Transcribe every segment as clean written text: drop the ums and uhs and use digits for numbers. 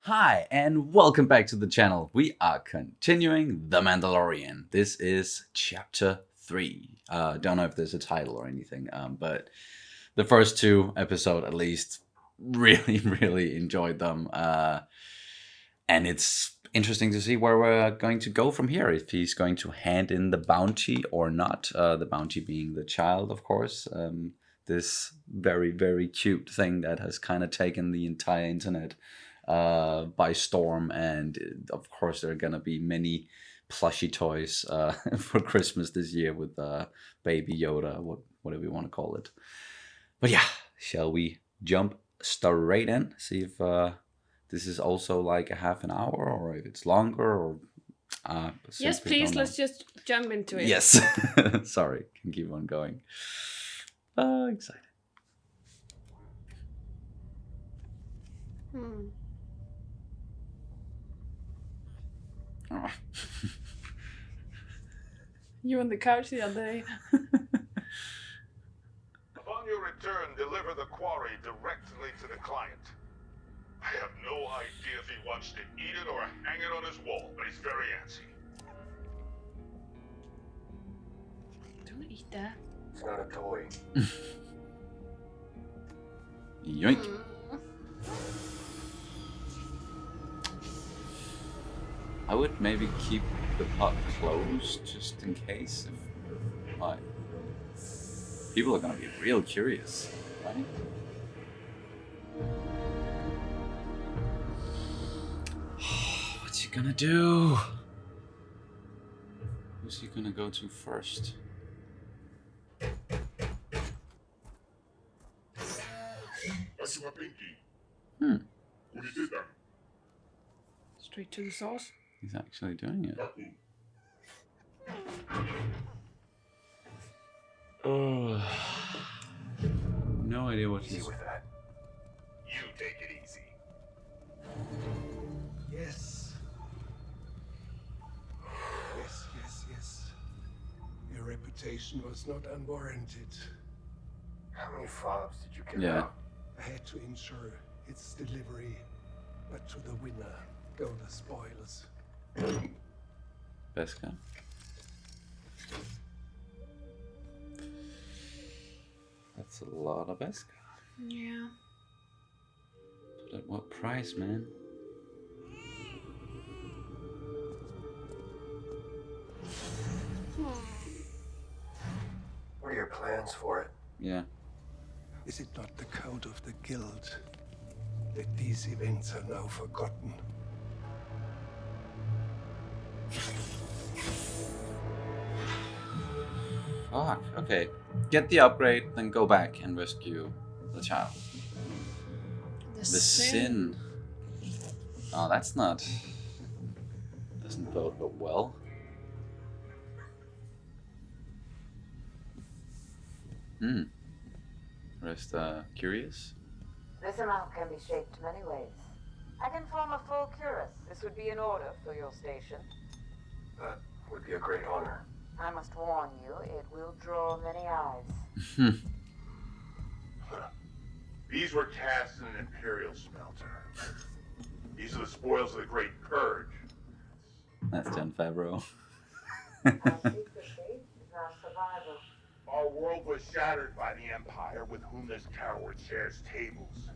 Hi, and welcome back to the channel. We are continuing The Mandalorian. This is chapter 3. Don't know if there's a title or anything, but the first two episodes at least, really enjoyed them. And it's interesting to see where we're going to go from here, if he's going to hand in the bounty or not. The bounty being the child, of course. This very cute thing that has kind of taken the entire internet by storm, and of course there are gonna be many plushy toys for Christmas this year with Baby Yoda, whatever you want to call it. But yeah, shall we jump straight in? See if this is also like a half an hour, or if it's longer, or yes, please. Let's just jump into it. Yes. Sorry, can keep on going. Excited. Oh. You on the couch the other day. Upon your return, deliver the quarry directly to the client. I have no idea if he wants to eat it or hang it on his wall, but he's very antsy. Don't eat that. It's not a toy. Yoink. I would maybe keep the pot closed just in case. If, like, people are gonna be real curious, right? What's he gonna do? Who's he gonna go to first? What's my pinky? What did you do? Straight to the sauce. He's actually doing it. Oh, no idea what Easy he's. with that. You take it easy. Yes. Yes. Your reputation was not unwarranted. How many fobs did you kill? Yeah. I had to ensure its delivery, but to the winner go the spoils. Beskar. That's a lot of Beskar. Yeah. But at what price, man? What are your plans for it? Yeah. Is it not the code of the guild that these events are now forgotten? Fuck. Okay. Get the upgrade, then go back and rescue the child. The The sin. Oh, that's not. Doesn't bode well. Rest curious. This amount can be shaped many ways. I can form a full cuirass. This would be an order for your station. That would be a great honor. I must warn you, it will draw many eyes. These were cast in an Imperial smelter. These are the spoils of the Great Purge. That's Jon Favreau. Our secret base is our survival. Our world was shattered by the Empire, with whom this coward shares tables.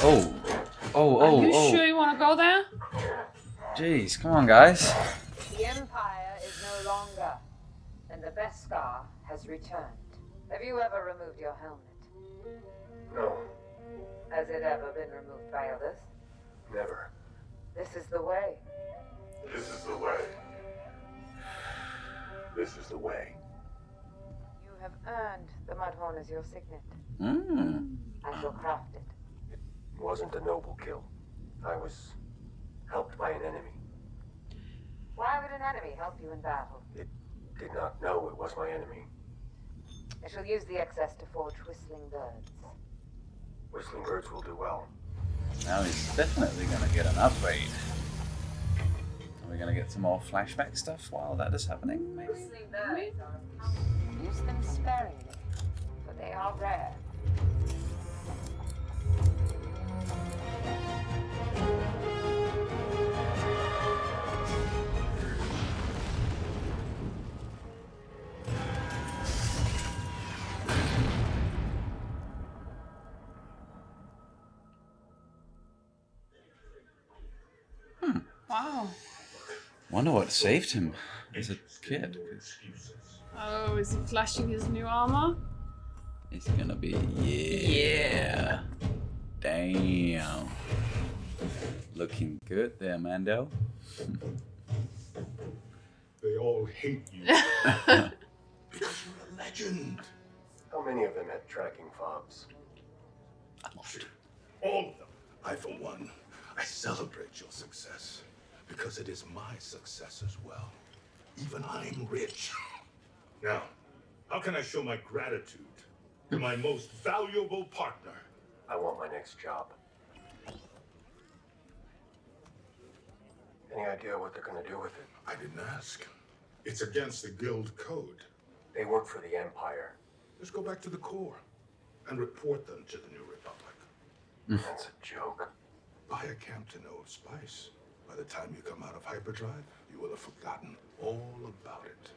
Oh. Are you sure you want to go there? Jeez, come on, guys. The Empire is no longer, and the Beskar has returned. Have you ever removed your helmet? No, Has it ever been removed by others? never. This is the way. This is the way. This is the way. You have earned the Mudhorn as your signet. I shall craft it. It wasn't a noble kill. I was helped by an enemy. Why would an enemy help you in battle? It did not know it was my enemy. I shall use the excess to forge whistling birds. Whistling birds will do well. Now he's definitely gonna get an upgrade. Are we gonna get some more flashback stuff while that is happening? Maybe? Whistling birds are use them sparingly, for they are rare. Wow. Wonder what saved him as a kid. Oh, is he flashing his new armor? It's gonna be yeah. Damn. Looking good there, Mando. They all hate you. Because you're a legend. How many of them had tracking fobs? All of them. I, for one, I celebrate your success. Because it is my success as well. Even I'm rich. Now, how can I show my gratitude to my most valuable partner? I want my next job. Any idea what they're gonna do with it? I didn't ask. It's against the guild code. They work for the Empire. Let's go back to the core and report them to the New Republic. That's a joke. Buy a Campton Old Spice. By the time you come out of hyperdrive, you will have forgotten all about it.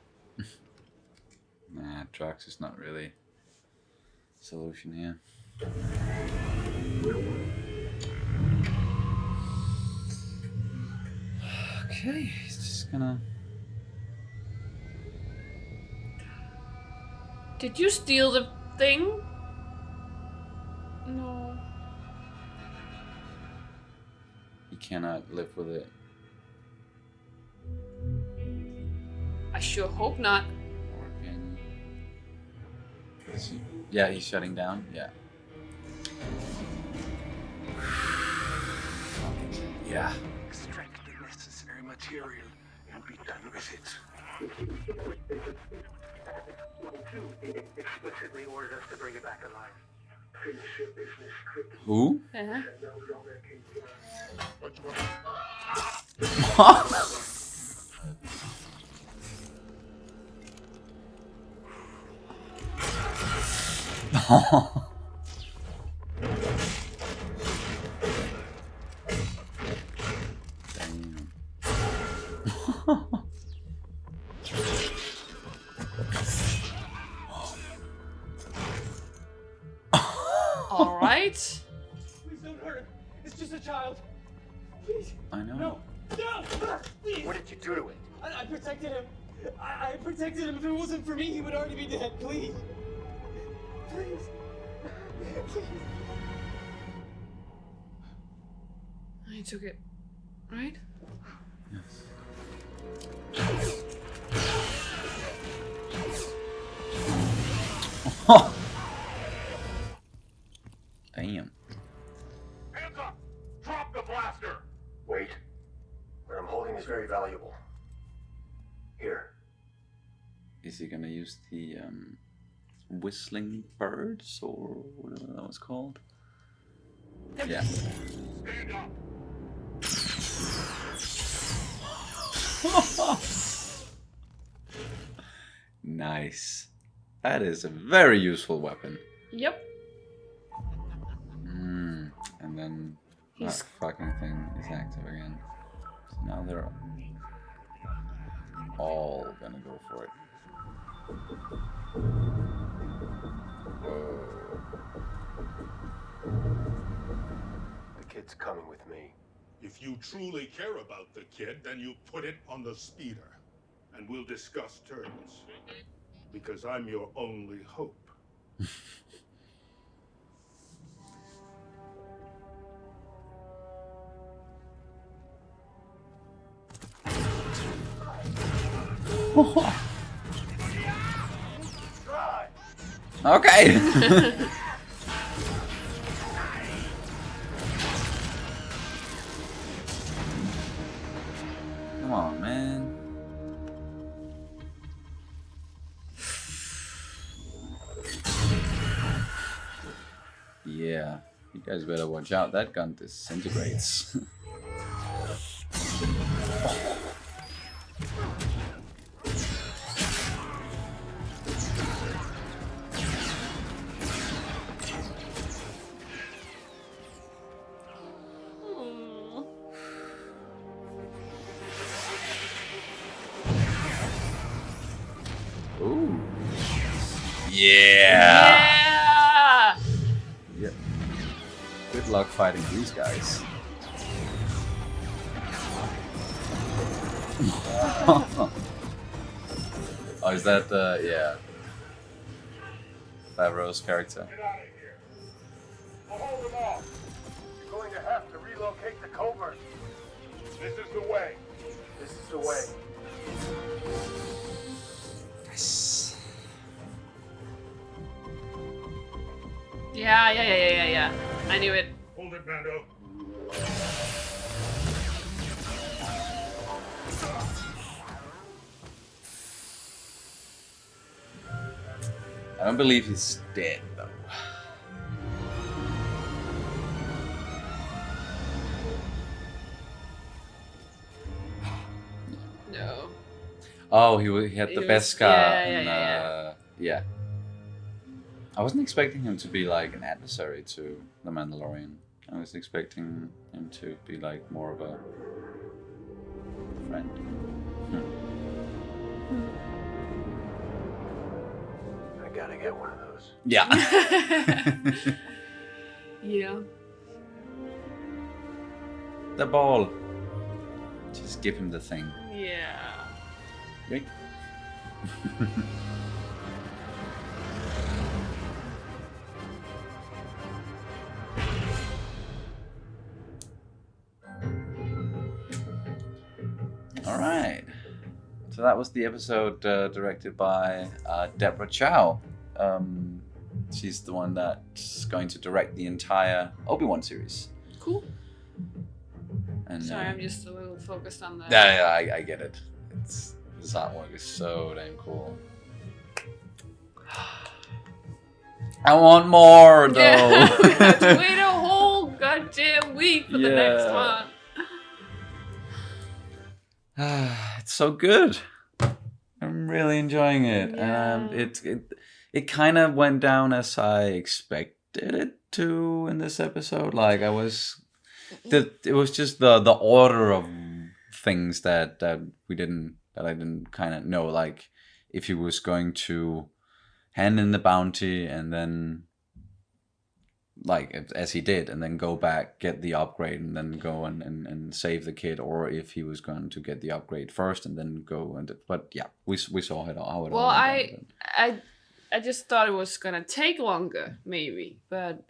Nah, drugs is not really a solution here. Okay, he's just gonna... Did you steal the thing? No. He cannot live with it. I sure hope not. Or can he? Is he... Yeah, he's shutting down. Yeah. Yeah. Extract the necessary material and be done with it. Explicitly ordered us to bring it back alive. Finish your business quickly. Who? Uh-huh. No longer can Damn. All right. Please don't hurt him. It's just a child. Please. I know. No. No. Please. What did you do to it? I protected him. I protected him. If it wasn't for me, he would already be dead. Please. Please. Please. I took it. Right? Damn. Hands up! Drop the blaster! Wait. What I'm holding is very valuable. Here. Is he gonna use the whistling birds or whatever that was called? Yeah. Stand up! Nice. That is a very useful weapon. Yep. And then He's- that fucking thing is active again. So now they're all gonna go for it. Whoa. The kid's coming with me. If you truly care about the kid, then you put it on the speeder. And we'll discuss terms. Because I'm your only hope. Okay. Come on, man. Yeah, you guys better watch out. That gun disintegrates. Ooh. Yeah. Yeah. Yep. Good luck fighting these guys. Oh, is that yeah, Favreau's character? Get out of here. We'll hold them off. You're going to have to relocate the covert. This is the way. This is the way. Yes. Yeah. I knew it. Hold it, Mando. I don't believe he's dead though. No. Oh, he had the He best was- scar. yeah. Yeah. I wasn't expecting him to be like an adversary to the Mandalorian. I was expecting him to be like more of a friend. I gotta get one of those. Yeah. Yeah. The ball. Just give him the thing. Yeah. Yoink. All right. So that was the episode directed by Deborah Chow. She's the one that's going to direct the entire Obi-Wan series. Cool. And, Sorry, I'm just a little focused on the. Yeah, I get it. This artwork is so damn cool. I want more though. Yeah, we have to wait a whole goddamn week for the next Yeah. one. It's so good. I'm really enjoying it, Yeah. and it kind of went down as I expected it to in this episode. Like it was just the order of things that I didn't kind of know. Like if he was going to hand in the bounty and then like as he did, and then go back, get the upgrade, and then go and save the kid, or if he was going to get the upgrade first and then go and. But yeah, we saw it how it Well, all went down. I just thought it was gonna take longer, maybe, but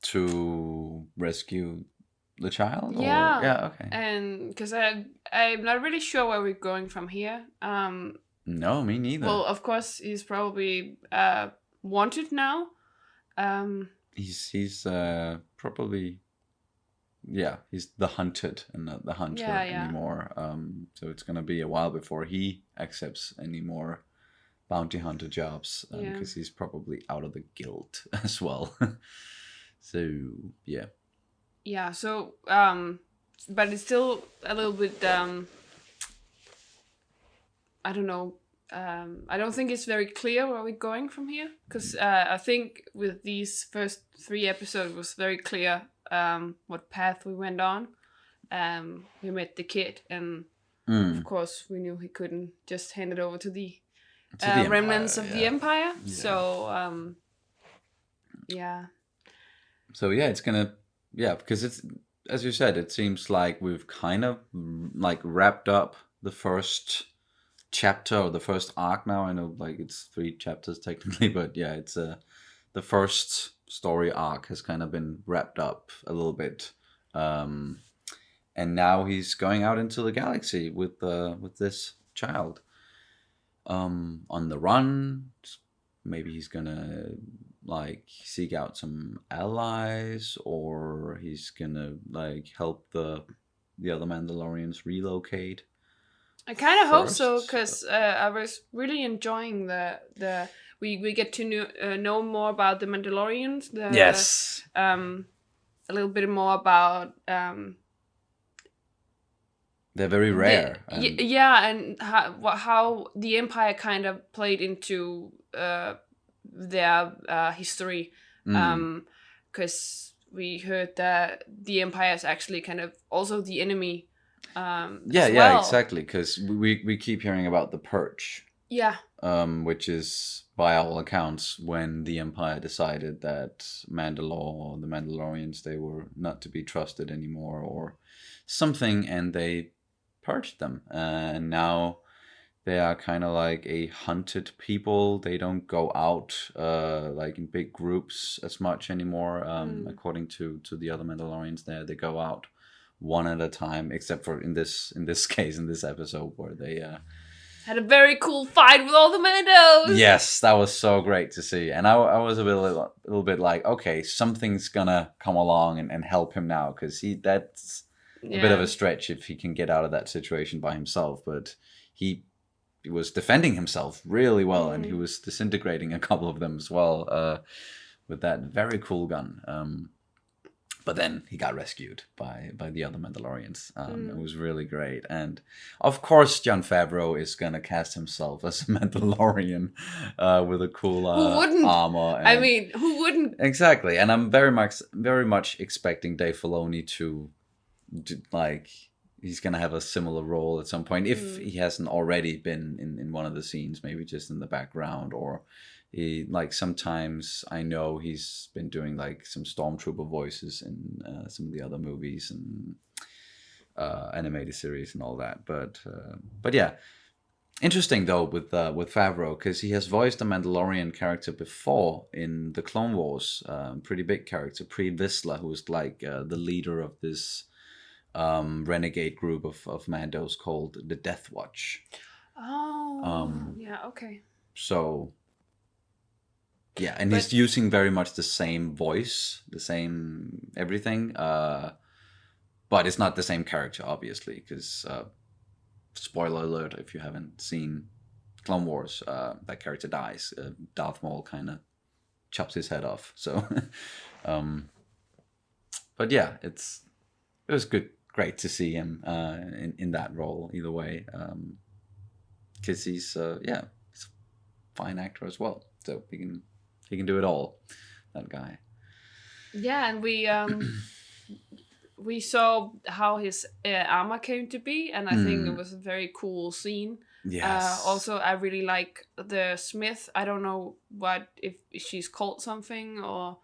To rescue the child. Or? Yeah. Yeah. Okay. and because I'm not really sure where we're going from here. No, me neither. Well, of course, he's probably wanted now. He's probably. Yeah, he's the hunted and not the hunter Yeah. anymore. So it's gonna be a while before he accepts any more bounty hunter jobs, Yeah. because he's probably out of the guild as well. So yeah, Yeah. So but it's still a little bit. I don't know. I don't think it's very clear where we're going from here, because I think with these first 3 episodes it was very clear what path we went on. We met the kid, and of course we knew he couldn't just hand it over to the remnants of the Empire. Yeah. So yeah. So yeah, it's gonna because it's, as you said, it seems like we've kind of like wrapped up the first chapter or the first arc now. I know like it's 3 chapters technically, but yeah, it's the first story arc has kind of been wrapped up a little bit, and now he's going out into the galaxy with this child, on the run. Maybe he's gonna like seek out some allies, or he's gonna like help the other Mandalorians relocate. I kind of hope so, First, because I was really enjoying the we get to know more about the Mandalorians. Yes. A little bit more about They're very rare. and how the Empire kind of played into their history, because we heard that the Empire is actually kind of also the enemy. Yeah, exactly. Because we keep hearing about the Purge. Yeah. Which is, by all accounts, when the Empire decided that the Mandalorians, they were not to be trusted anymore or something, and they purged them, and now they are kind of like a hunted people. They don't go out like in big groups as much anymore. According to the other Mandalorians, there they go out one at a time, except for in this case, in this episode, where they Had a very cool fight with all the Mandos. yes, that was so great to see. And I was a little bit like, okay, something's gonna come along and help him now, because that's a bit of a stretch if he can get out of that situation by himself. But he was defending himself really well, and he was disintegrating a couple of them as well with that very cool gun. But then he got rescued by the other Mandalorians. It was really great. And of course, Jon Favreau is going to cast himself as a Mandalorian with a cool Who wouldn't? armor. And I mean, who wouldn't? exactly. And I'm very much expecting Dave Filoni to like, he's going to have a similar role at some point, if he hasn't already been in one of the scenes, maybe just in the background, or he, like, sometimes I know he's been doing like some stormtrooper voices in some of the other movies and animated series and all that. But yeah, interesting though with Favreau, because he has voiced a Mandalorian character before in the Clone Wars, pretty big character, Pre Vizsla, who was like the leader of this renegade group of Mandos called the Death Watch. Oh, yeah, okay. So yeah, and he's using very much the same voice, the same everything, but it's not the same character, obviously, because spoiler alert, if you haven't seen Clone Wars, that character dies. Darth Maul kind of chops his head off. So, but yeah, it was great to see him in that role either way, because he's he's a fine actor as well, so he can do it all, that guy. Yeah, and we saw how his armor came to be, and I think it was a very cool scene. Yes. Also, I really like the Smith. I don't know if she's called something, or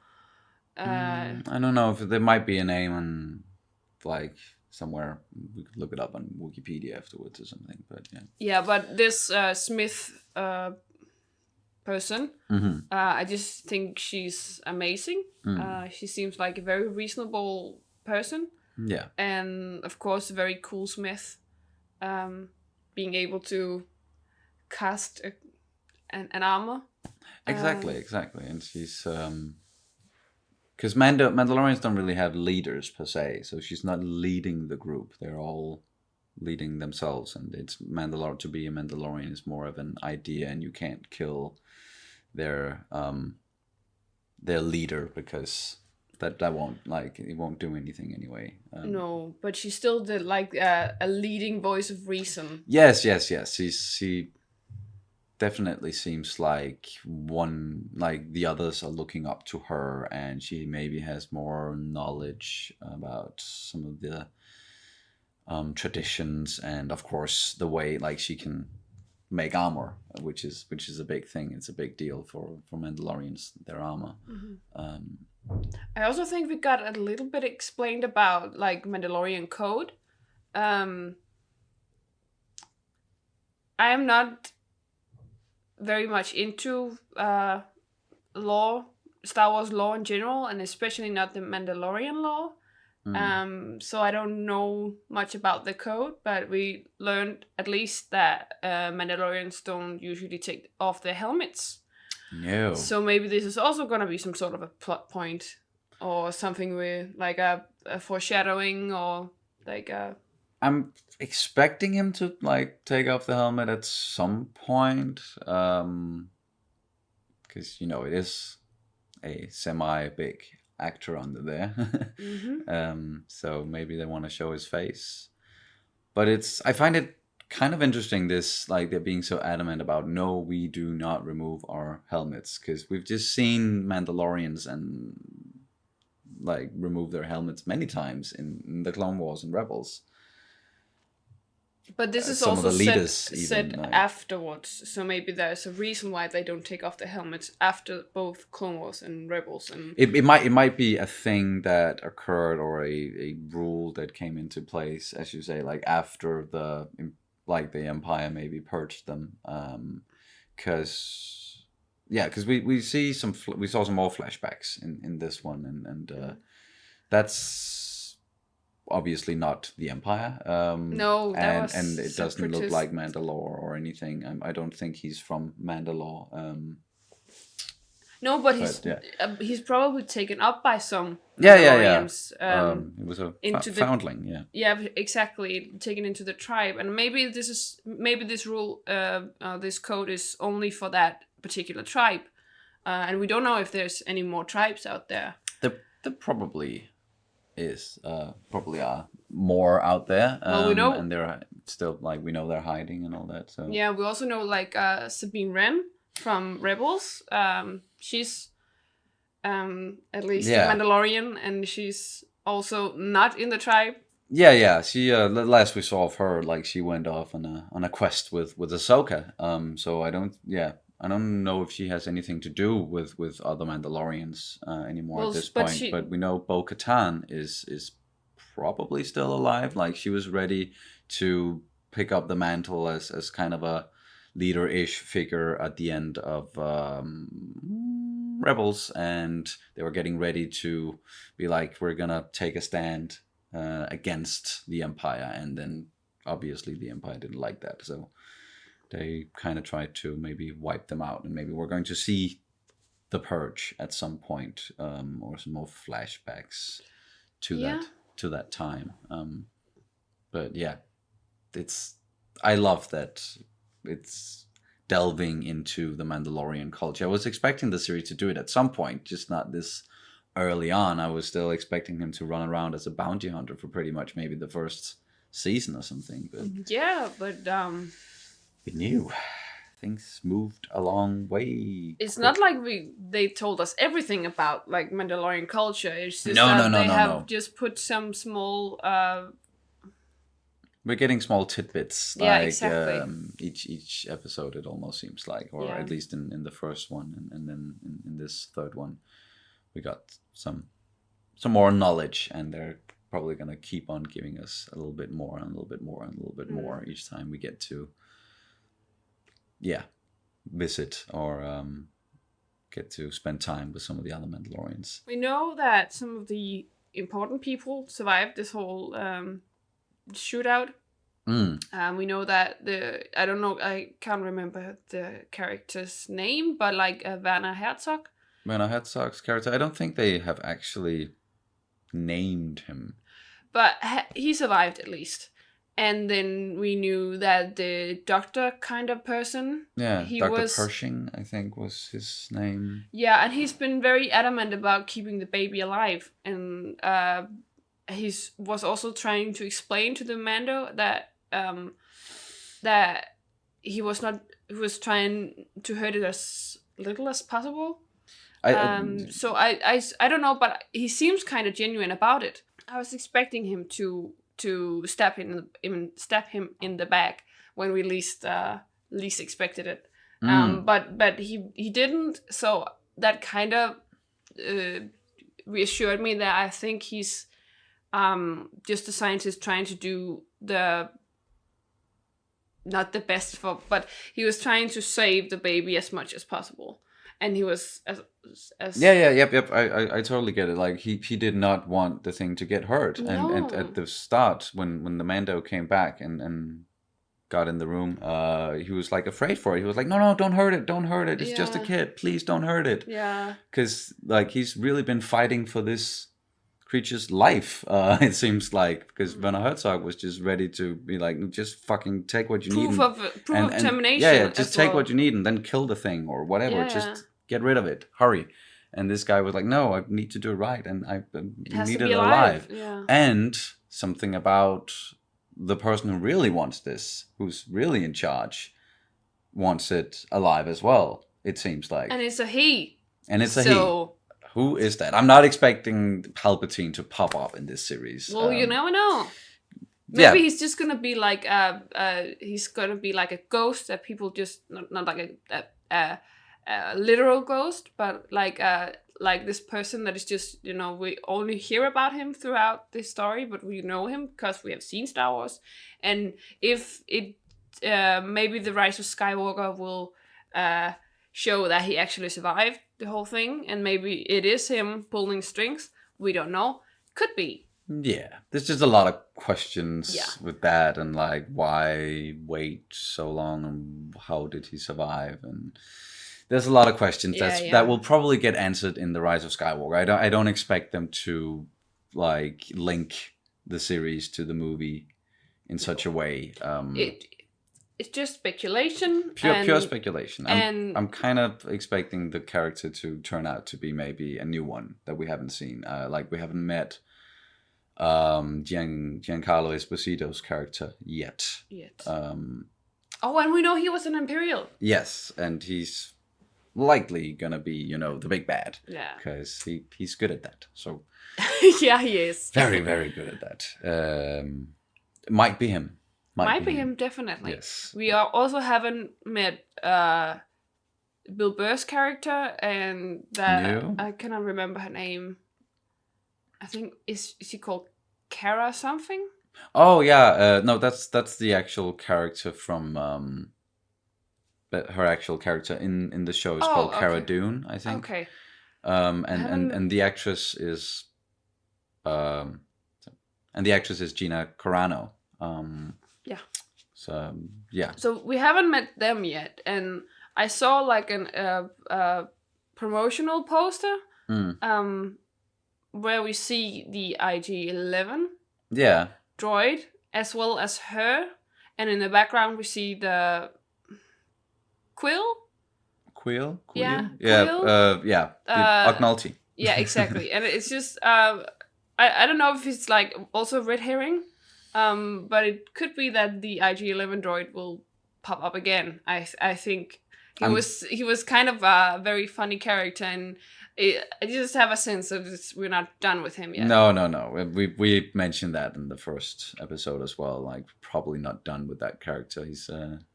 I don't know if there might be a name on, like, somewhere. We could look it up on Wikipedia afterwards or something. But yeah. Yeah, but this Smith person, I just think she's amazing. She seems like a very reasonable person. Yeah. And of course, a very cool Smith. Being able to cast an armor. Exactly. And she's because Mandalorians don't really have leaders per se, so she's not leading the group. They're all leading themselves, and it's to be a Mandalorian is more of an idea, and you can't kill their leader, because that won't, like, it won't do anything anyway. No, but she's still a leading voice of reason. Yes. She definitely seems like the others are looking up to her, and she maybe has more knowledge about some of the traditions, and of course the way, like, she can make armor, which is a big thing. It's a big deal for Mandalorians, their armor. I also think we got a little bit explained about, like, Mandalorian code. I am not very much into Star Wars law in general, and especially not the Mandalorian law. So I don't know much about the code, but we learned at least that Mandalorians don't usually take off their helmets. No. So maybe this is also going to be some sort of a plot point, or something with, like, a foreshadowing, or like a... I'm expecting him to, like, take off the helmet at some point, because it is a semi-big actor under there. So maybe they want to show his face, but I find it kind of interesting, this, like, they're being so adamant about, no, we do not remove our helmets, because we've just seen Mandalorians and, like, remove their helmets many times in the Clone Wars and Rebels. But this is some of also the leaders said even, like- afterwards, so maybe there's a reason why they don't take off their helmets after both Clone Wars and Rebels. And It might be a thing that occurred, or a rule that came into place, as you say, like after the Empire maybe purged them, because we see we saw some more flashbacks in this one, and that's obviously not the Empire. No, that was and it doesn't look separatist. like Mandalore or anything. I don't think he's from Mandalore. No, but But, he's probably taken up by some Yeah. Mandalorians. It was a into the- foundling. Yeah. Yeah, exactly. Taken into the tribe, and maybe this rule, this code is only for that particular tribe, and we don't know if there's any more tribes out there. There probably is. Probably are more out there. Well, we know- and they're still we know they're hiding and all that. So Yeah, we also know Sabine Wren from Rebels. She's at least Yeah. a Mandalorian, and she's also not in the tribe. Yeah. She last we saw of her, she went off on a quest with Ahsoka. So I don't know if she has anything to do with other Mandalorians anymore Well, at this but point. But we know Bo-Katan is probably still alive. She was ready to pick up the mantle as kind of a leader-ish figure at the end of Rebels, and they were getting ready to be we're gonna take a stand against the Empire, and then obviously the Empire didn't like that, so they kind of tried to maybe wipe them out, and maybe we're going to see the Purge at some point, or some more flashbacks to that time. But yeah, I love that it's delving into the Mandalorian culture. I was expecting the series to do it at some point, just not this early on. I was still expecting him to run around as a bounty hunter for pretty much maybe the first season or something. But Yeah, but we knew things moved a long way. it's not like they told us everything about Mandalorian culture. It's just No, that no, they no, have no. just put some small. We're getting small tidbits, Yeah, exactly. Each episode. It almost seems like, or Yeah. at least in the first one, and then in this third one, we got some more knowledge, and they're probably gonna keep on giving us a little bit more and a little bit more and a little bit more each time we get to, visit or get to spend time with some of the other Mandalorians. We know that some of the important people survived this whole shootout. We know that I can't remember the character's name, but Werner Herzog. Werner Herzog's character, I don't think they have actually named him. But he survived at least. And then we knew that the doctor kind of person. Yeah, he Dr. was Pershing, I think, was his name. Yeah, and he's been very adamant about keeping the baby alive, and he was also trying to explain to the Mando that he was trying to hurt it as little as possible. So I don't know, but he seems kind of genuine about it. I was expecting him to stab him in the back when we least expected it. But he didn't. So that kind of reassured me that I think he's just a scientist trying to do not the best but he was trying to save the baby as much as possible. And he was as Yep. I totally get it. He did not want the thing to get hurt. And at the start, when the Mando came back and got in the room, he was afraid for it. He was like, no, don't hurt it. It's just a kid. Please don't hurt it. Yeah. Because he's really been fighting for this creature's life. It seems because Werner Herzog was just ready to be just fucking take what you need. Proof of termination. Yeah, just take what you need and then kill the thing or whatever. Yeah. Just get rid of it. Hurry. And this guy was like, no, I need to do it right, and I need it alive. Yeah. And something about the person who really wants this, who's really in charge, wants it alive as well. It seems like. And it's a he. He. Who is that? I'm not expecting Palpatine to pop up in this series. Well, you never know. Maybe he's just gonna be like he's gonna be like a ghost that people just not like a literal ghost, but like this person that is just, you know, we only hear about him throughout this story, but we know him because we have seen Star Wars. And if it maybe the Rise of Skywalker will show that he actually survived the whole thing, and maybe it is him pulling strings. We don't know. Could be. Yeah, there's just a lot of questions with that, and like, why wait so long, and how did he survive? And there's a lot of questions that will probably get answered in the Rise of Skywalker. I don't expect them to like link the series to the movie in such a way. It's just speculation. Pure speculation. And I'm kind of expecting the character to turn out to be maybe a new one that we haven't seen. Like we haven't met Giancarlo Esposito's character yet. And we know he was an Imperial. Yes, and he's likely gonna be, you know, the big bad. Yeah. Because he's good at that. So yeah, he is. Very, very good at that. Might be him. Might be him, definitely. Yes. We also haven't met Bill Burr's character, and I cannot remember her name. I think is she called Kara something? Oh yeah, no, that's the actual character from but her actual character in the show is called Cara Dune, I think. Okay. And the actress is Gina Carano. Yeah. So yeah. So we haven't met them yet, and I saw like an promotional poster where we see the IG-11 droid as well as her, and in the background we see the Quill. Yeah. The Ognalti. Yeah, exactly. And it's just I don't know if it's like also red herring, but it could be that the IG-11 droid will pop up again. I think he was kind of a very funny character, and I just have a sense of we're not done with him yet. No. We mentioned that in the first episode as well. Like, probably not done with that character. He's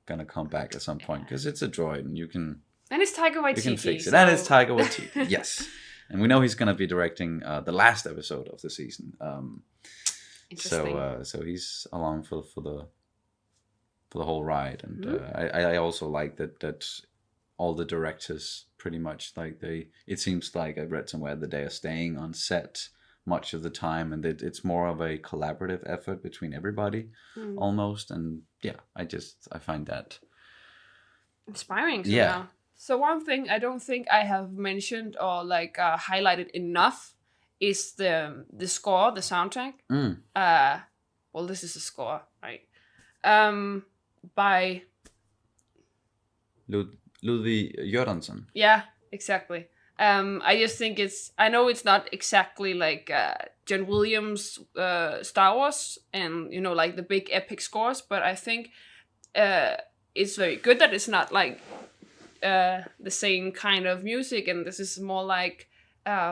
gonna come back at some point because it's a droid, and you can. And it's Taika Waititi. You can fix it. And it's Taika Waititi. Yes, and we know he's gonna be directing the last episode of the season. So he's along for the whole ride, and I also like that all the directors pretty much it seems like I read somewhere that they are staying on set much of the time, and that it's more of a collaborative effort between everybody almost, and I find that inspiring somehow. Yeah. So one thing I don't think I have mentioned or highlighted enough is the score, the soundtrack. Well, this is a score, right? By Ludwig Göransson. Yeah, exactly. I just think I know it's not exactly like John Williams' Star Wars and, you know, like the big epic scores, but I think it's very good that it's not like the same kind of music, and this is more like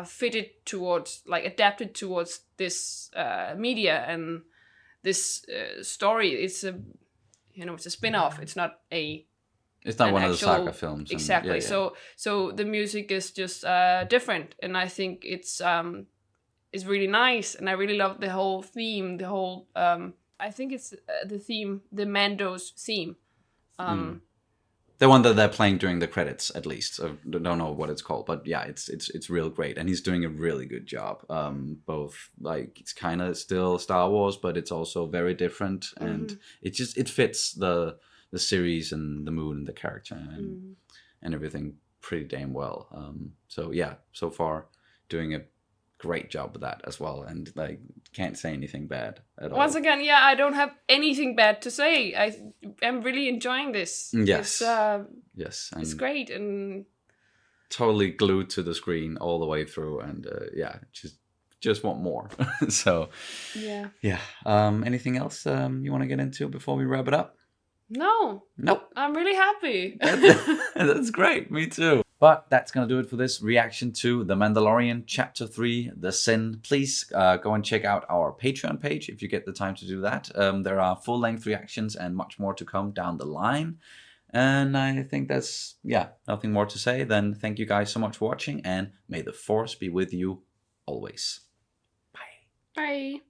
fitted towards, like adapted towards this media and this story. It's a spin-off. It's not one of the saga films. Exactly. So the music is just different, and I think it's really nice, and I really love the whole theme. I think it's the theme, the Mando's theme. The one that they're playing during the credits, at least. I don't know what it's called, but yeah, it's real great, and he's doing a really good job. Both it's kind of still Star Wars, but it's also very different, and it fits the series and the mood and the character and everything pretty damn well. So far doing a great job with that as well, and can't say anything bad at all. Once again, I don't have anything bad to say. I am really enjoying this. Yes. Yes, it's great, and totally glued to the screen all the way through, and just want more. So yeah. Anything else you want to get into before we wrap it up? No. Nope. I'm really happy. That's great. Me too. But that's going to do it for this reaction to The Mandalorian Chapter 3, The Sin. Please go and check out our Patreon page if you get the time to do that. There are full-length reactions and much more to come down the line. And I think that's, nothing more to say. Then thank you guys so much for watching, and may the Force be with you always. Bye. Bye.